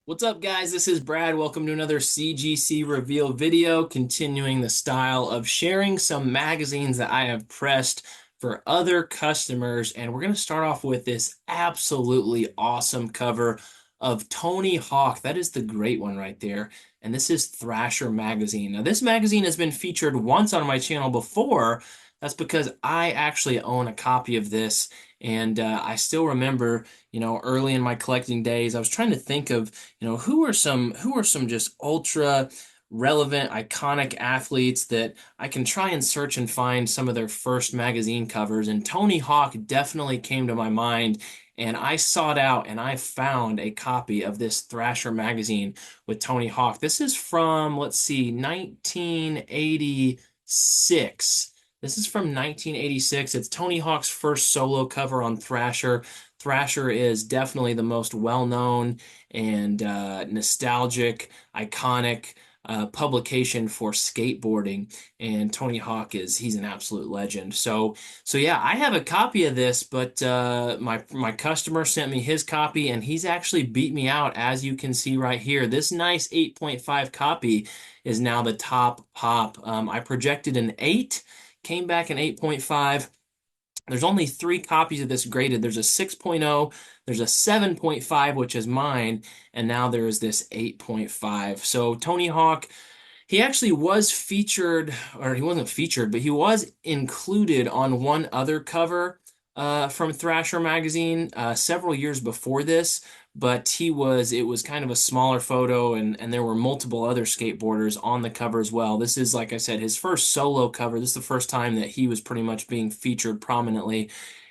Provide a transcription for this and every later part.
What's up, guys? This is Brad. Welcome to another CGC reveal video, continuing the style of sharing some magazines that I have pressed for other customers. And we're going to start off with this absolutely awesome cover of Tony Hawk. That is the great one right there. And this is Thrasher magazine. Now, this magazine has been featured once on my channel before. That's because I actually own a copy of this. And I still remember, early in my collecting days, I was trying to think of who are some just ultra relevant, iconic athletes that I can try and search and find some of their first magazine covers. And Tony Hawk definitely came to my mind. And I sought out and I found a copy of this Thrasher magazine with Tony Hawk. This is from, let's see, 1986. This is from 1986. It's Tony Hawk's first solo cover on Thrasher. Thrasher is definitely the most well-known and nostalgic, iconic publication for skateboarding. And Tony Hawk he's an absolute legend. So yeah, I have a copy of this, but my customer sent me his copy, and he's actually beat me out, as you can see right here. This nice 8.5 copy is now the top pop. I projected an 8, came back an 8.5. There's only 3 copies of this graded. There's a 6.0, there's a 7.5, which is mine, and now there is this 8.5. So Tony Hawk, he actually was featured, or he wasn't featured, but he was included on one other cover from Thrasher magazine several years before this. But it was kind of a smaller photo, and there were multiple other skateboarders on the cover as well. This is, like I said, his first solo cover. This is the first time that he was pretty much being featured prominently.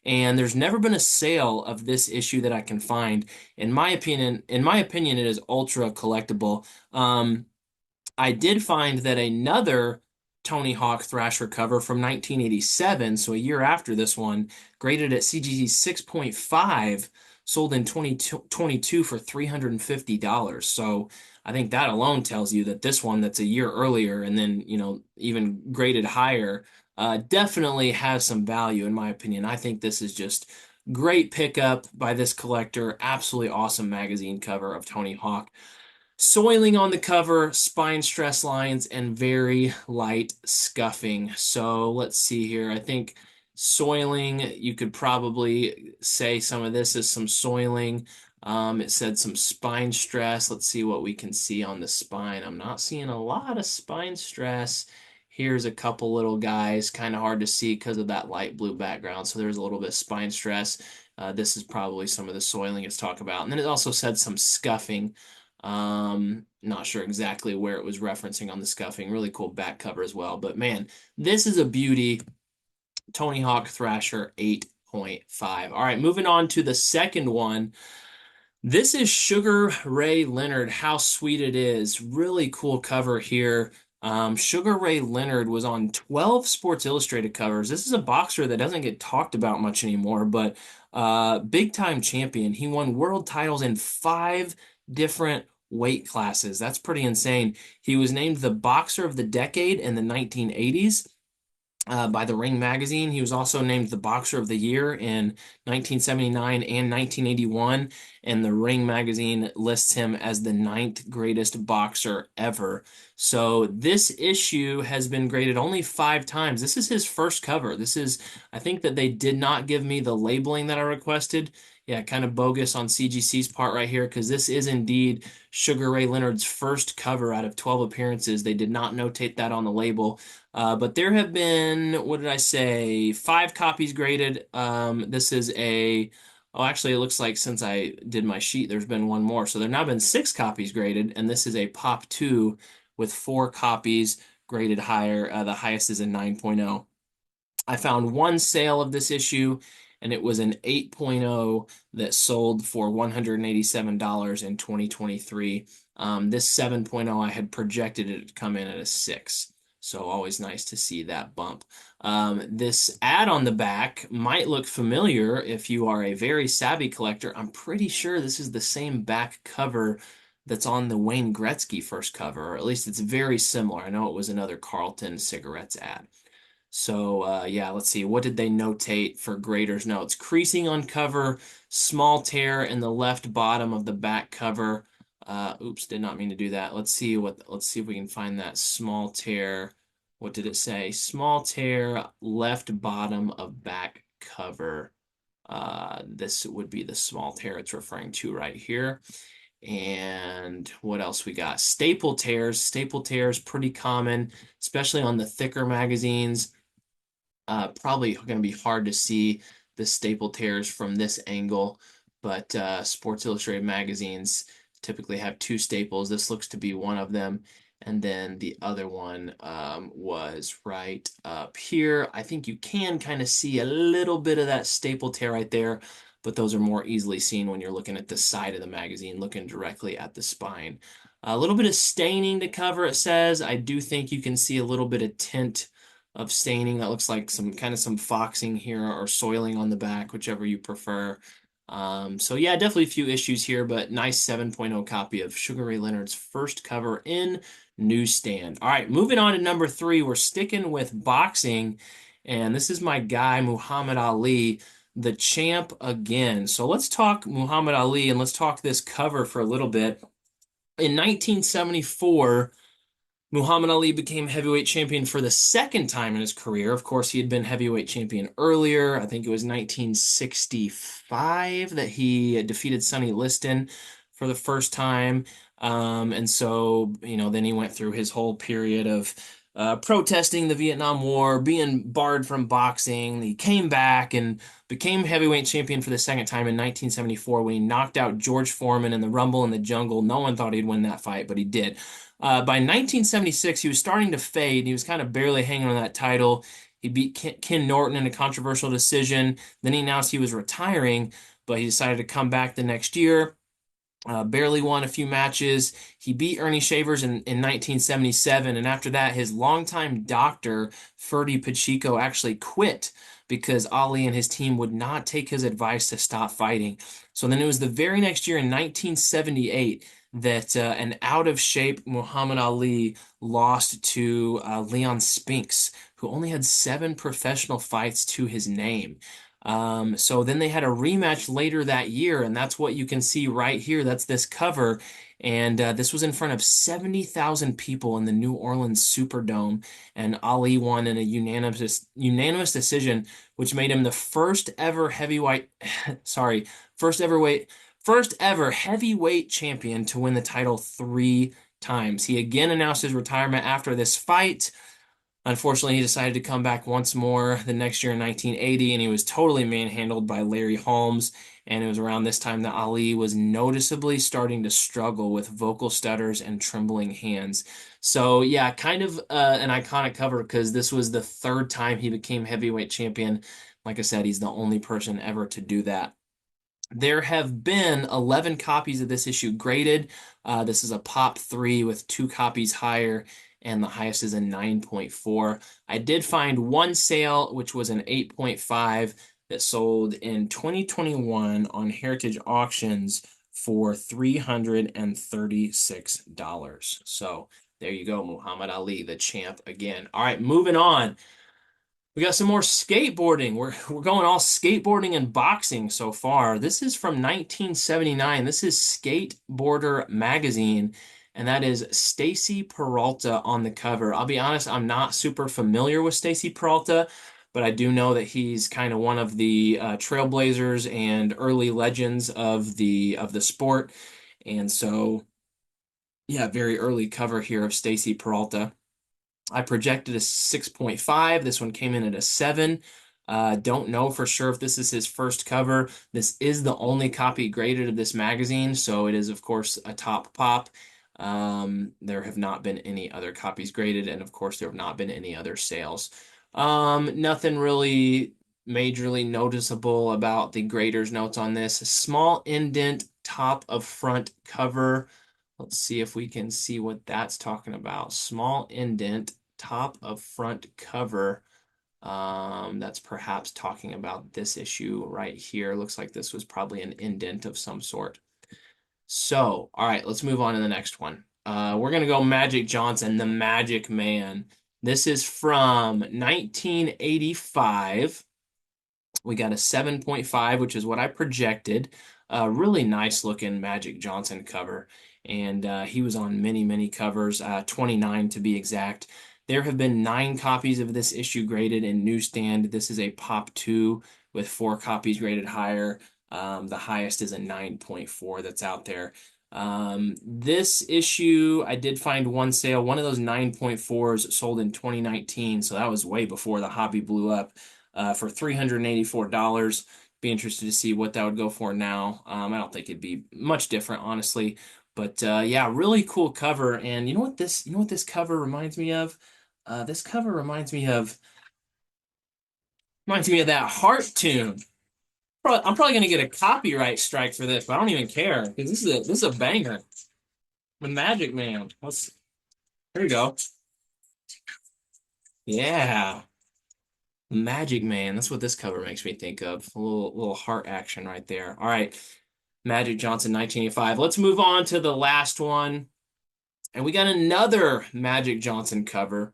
And there's never been a sale of this issue that I can find. In my opinion, it is ultra collectible. I did find that another Tony Hawk Thrasher cover from 1987, so a year after this one, graded at CGC 6.5, sold in 2022 for $350. So I think that alone tells you that this one that's a year earlier and then, even graded higher, definitely has some value in my opinion. I think this is just great pickup by this collector. Absolutely awesome magazine cover of Tony Hawk. Soiling on the cover, spine stress lines, and very light scuffing. So let's see here. I think soiling, you could probably say some of this is some soiling. It said some spine stress. Let's see what we can see on the spine. I'm not seeing a lot of spine stress. Here's a couple little guys, kind of hard to see because of that light blue background. So there's a little bit of spine stress. This is probably some of the soiling it's talk about. And then it also said some scuffing. Not sure exactly where it was referencing on the scuffing. Really cool back cover as well. But man, this is a beauty. Tony Hawk Thrasher 8.5. All right, moving on to the second one. This is Sugar Ray Leonard. How sweet it is. Really cool cover here. Sugar Ray Leonard was on 12 Sports Illustrated covers. This is a boxer that doesn't get talked about much anymore, but big time champion. He won world titles in 5 different weight classes. That's pretty insane. He was named the Boxer of the Decade in the 1980s by the Ring magazine. He was also named the Boxer of the Year in 1979 and 1981, and the Ring magazine lists him as the 9th greatest boxer ever. So this issue has been graded only 5 times. This is his first cover. I think that they did not give me the labeling that I requested. Yeah, kind of bogus on CGC's part right here, because this is indeed Sugar Ray Leonard's first cover out of 12 appearances. They did not notate that on the label. But there have been, what did I say, 5 copies graded. Oh, actually, it looks like since I did my sheet, there's been one more. So there have now been 6 copies graded, and this is a Pop 2 with 4 copies graded higher. The highest is a 9.0. I found one sale of this issue, and it was an 8.0 that sold for $187 in 2023. This 7.0, I had projected it to come in at a 6. So always nice to see that bump. This ad on the back might look familiar if you are a very savvy collector. I'm pretty sure this is the same back cover that's on the Wayne Gretzky first cover, or at least it's very similar. I know it was another Carlton cigarettes ad. So yeah, let's see. What did they notate for graders' notes? Creasing on cover, small tear in the left bottom of the back cover. Oops, did not mean to do that. Let's see if we can find that small tear. What did it say? Small tear, left bottom of back cover. This would be the small tear it's referring to right here. And what else we got? Staple tears. Staple tears, pretty common, especially on the thicker magazines. Probably going to be hard to see the staple tears from this angle, but Sports Illustrated magazines typically have two staples. This looks to be one of them. And then the other one was right up here. I think you can kind of see a little bit of that staple tear right there, but those are more easily seen when you're looking at the side of the magazine, looking directly at the spine. A little bit of staining to cover, it says. I do think you can see a little bit of tint of staining that looks like some kind of some foxing here or soiling on the back, whichever you prefer. So yeah, definitely a few issues here, but nice 7.0 copy of Sugar Ray Leonard's first cover in newsstand. All right, moving on to number 3, we're sticking with boxing, and this is my guy Muhammad Ali, the champ again. So let's talk Muhammad Ali and let's talk this cover for a little bit. In 1974, Muhammad Ali became heavyweight champion for the second time in his career. Of course, he had been heavyweight champion earlier. I think it was 1965 that he defeated Sonny Liston for the first time. And so, then he went through his whole period of protesting the Vietnam War, being barred from boxing. He came back and became heavyweight champion for the second time in 1974 when he knocked out George Foreman in the Rumble in the Jungle. No one thought he'd win that fight, but he did. By 1976, he was starting to fade. He was kind of barely hanging on that title. He beat Ken Norton in a controversial decision. Then he announced he was retiring, but he decided to come back the next year. Barely won a few matches. He beat Ernie Shavers in 1977, and after that, his longtime doctor, Ferdy Pacheco, actually quit because Ali and his team would not take his advice to stop fighting. So then it was the very next year in 1978 that an out-of-shape Muhammad Ali lost to Leon Spinks, who only had 7 professional fights to his name. So then they had a rematch later that year, and that's what you can see right here. That's this cover. And this was in front of 70,000 people in the New Orleans Superdome, and Ali won in a unanimous decision, which made him the first ever heavyweight, sorry, first ever heavyweight champion to win the title 3 times. He again announced his retirement after this fight. Unfortunately, he decided to come back once more the next year in 1980, and he was totally manhandled by Larry Holmes. And it was around this time that Ali was noticeably starting to struggle with vocal stutters and trembling hands. So, yeah, kind of an iconic cover because this was the 3rd time he became heavyweight champion. Like I said, he's the only person ever to do that. There have been 11 copies of this issue graded. This is a pop 3 with 2 copies higher, and the highest is a 9.4. I did find one sale, which was an 8.5 that sold in 2021 on Heritage Auctions for $336. So there you go, Muhammad Ali, the champ again. All right, moving on. We got some more skateboarding. We're going all skateboarding and boxing so far. This is from 1979. This is Skateboarder Magazine, and that is Stacy Peralta on the cover. I'll be honest, I'm not super familiar with Stacy Peralta, but I do know that he's kind of one of the trailblazers and early legends of the sport. And so, yeah, very early cover here of Stacy Peralta. I projected a 6.5. This one came in at a 7. Don't know for sure if this is his first cover. This is the only copy graded of this magazine, so it is, of course, a top pop. There have not been any other copies graded, and of course, there have not been any other sales. Nothing really majorly noticeable about the grader's notes on this. Small indent, top of front cover. Let's see if we can see what that's talking about. Small indent, top of front cover. That's perhaps talking about this issue right here. Looks like this was probably an indent of some sort. So, all right, let's move on to the next one. We're going to go Magic Johnson, the Magic Man. This is from 1985. We got a 7.5, which is what I projected. Really nice looking Magic Johnson cover. and he was on many, many covers, 29 to be exact. There have been 9 copies of this issue graded in newsstand. This is a Pop 2 with 4 copies graded higher. The highest is a 9.4 that's out there. This issue, I did find one sale. One of those 9.4s sold in 2019, so that was way before the hobby blew up, for $384. Be interested to see what that would go for now. I don't think it'd be much different, honestly. But yeah, really cool cover. And you know what this cover reminds me of? This cover reminds me of that Heart tune. I'm probably gonna get a copyright strike for this, but I don't even care because this is a banger. The Magic Man. Here we go. Yeah, Magic Man. That's what this cover makes me think of. A little heart action right there. All right, Magic Johnson, 1985. Let's move on to the last one. And we got another Magic Johnson cover.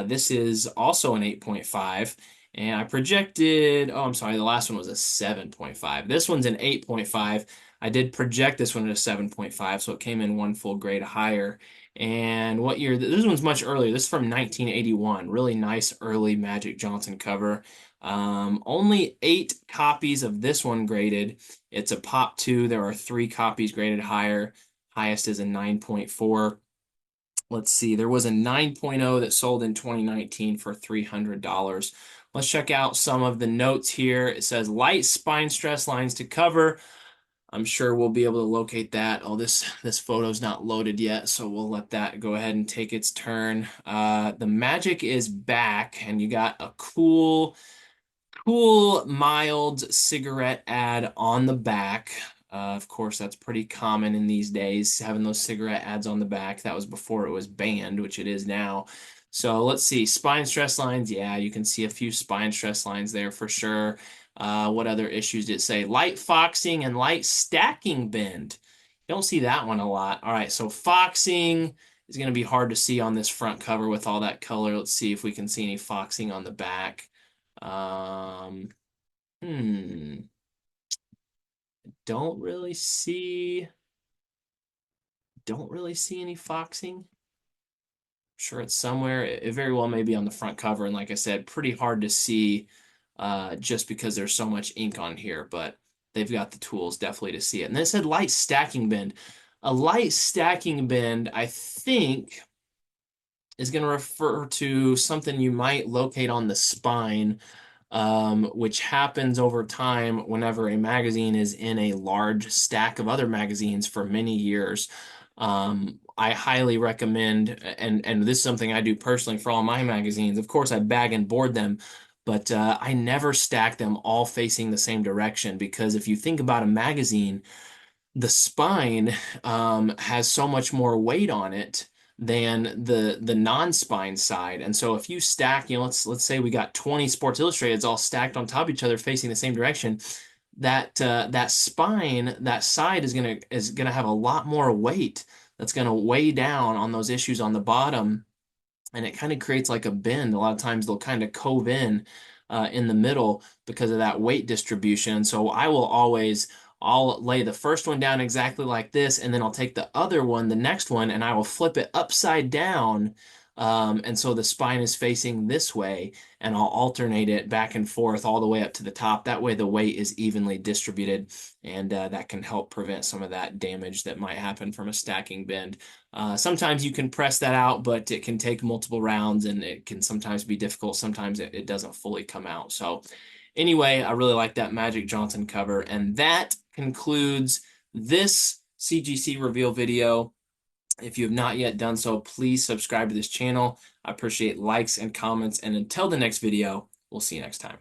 This is also an 8.5. And I projected, oh, I'm sorry, the last one was a 7.5. This one's an 8.5. I did project this one at a 7.5, so it came in one full grade higher. And what year? This one's much earlier. This is from 1981. Really nice early Magic Johnson cover. Only 8 copies of this one graded. It's a Pop 2. There are 3 copies graded higher. Highest is a 9.4. Let's see, there was a 9.0 that sold in 2019 for $300. Let's check out some of the notes here. It says light spine stress lines to cover. I'm sure we'll be able to locate that. Oh, this photo's not loaded yet, so we'll let that go ahead and take its turn. The Magic is back, and you got a cool, mild cigarette ad on the back. Of course, that's pretty common in these days, having those cigarette ads on the back. That was before it was banned, which it is now. So let's see, spine stress lines. Yeah, you can see a few spine stress lines there for sure. What other issues did it say? Light foxing and light stacking bend. You don't see that one a lot. All right, so foxing is going to be hard to see on this front cover with all that color. Let's see if we can see any foxing on the back. Um, hmm. Don't really see don't really see any foxing. Sure it's somewhere. It very well may be on the front cover, and like I said, pretty hard to see just because there's so much ink on here, but they've got the tools definitely to see it. And then it said light stacking bend. A light stacking bend, I think, is going to refer to something you might locate on the spine, which happens over time whenever a magazine is in a large stack of other magazines for many years. I highly recommend, and this is something I do personally for all my magazines. Of course, I bag and board them, but I never stack them all facing the same direction because if you think about a magazine, the spine has so much more weight on it than the non-spine side. And so if you stack, let's say we got 20 Sports Illustrateds all stacked on top of each other facing the same direction, that spine, that side is gonna have a lot more weight that's gonna weigh down on those issues on the bottom, and it kind of creates like a bend. A lot of times they'll kind of cove in the middle because of that weight distribution. So I'll lay the first one down exactly like this, and then I'll take the other one, the next one, and I will flip it upside down. And so the spine is facing this way, and I'll alternate it back and forth all the way up to the top. That way the weight is evenly distributed, and that can help prevent some of that damage that might happen from a stacking bend. Sometimes you can press that out, but it can take multiple rounds and it can sometimes be difficult. Sometimes it doesn't fully come out. So anyway, I really like that Magic Johnson cover. And that concludes this CGC reveal video. If you have not yet done so, please subscribe to this channel. I appreciate likes and comments. And until the next video, we'll see you next time.